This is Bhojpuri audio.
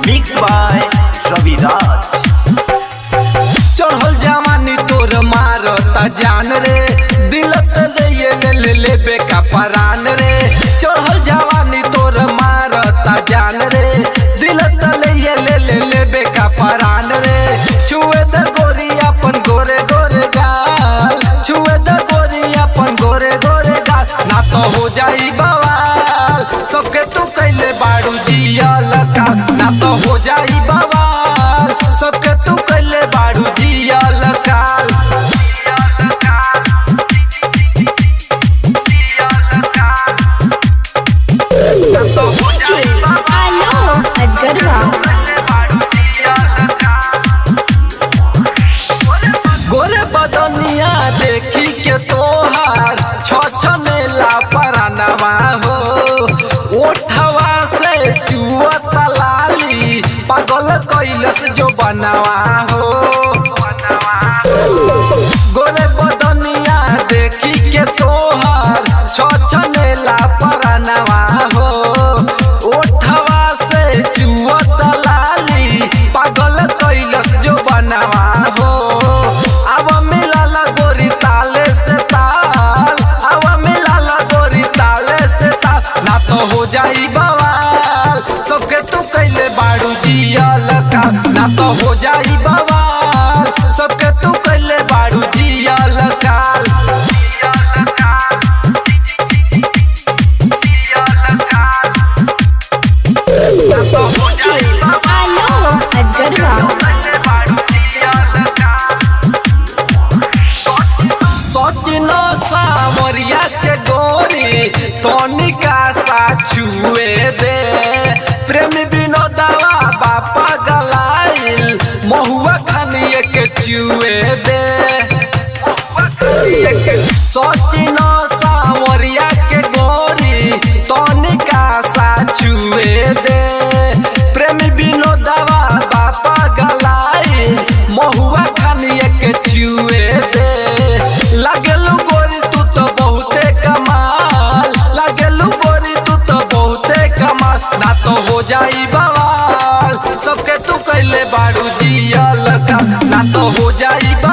Mix by Raviraj. चढ़ल जवानी तोर मारता जान रे, दिल ले लेबे का परान रे। चढ़ल जवानी तोर मारता जान रे, दिल ले लेबे का परान रे। छुए द गोरी अपन गोरे गोरे गाल, छुए द गोरी अपन गोरे गोरे गाल, ना तो हो जाई बवाल। सबके तू कैले बाड़ू जियल का, ना तो हो जाई बवाल। सबके तू कैले बाड़ू जियल काल। गोरे बदनिया देखी के तोहार छछनेला परानवा हो। ओठवा से चुअत लाली पागल कैलस जो बनवा हो। गोरे बदनिया देखी के तोहार छछनेला परानवा हो। ओठवा से चुअत लाली पागल कैलस जो बनवा हो। अब मिलाला गोरी ताले से ताल, अब मिलाला गोरी ताले से ताल, ना तो हो जाई बवाल। सबके तू कैले बाड़ू जियल का, ना तो हो जाई बवाल। सबके तू कैले बाड़ू जियल काल। सचिन सामरिया के गोरी तनिका सा छुए दे। प्रेमी विनोदवा बापा गलाइल महुआ खानिए के चुए दे। सचिन सामरिया के गोरी तनिका सा छुए दे। प्रेमी विनोदवा बापा गलाइल महुआ खानिए के चुए दे। लागेलू गोरी तू तो बहुते कमाल, लागेलू गोरी तू तो बहुते कमाल, ना तो हो जाई बवाल। सबके तू कैले बाड़ू जियल का, ना तो हो जाई बवाल।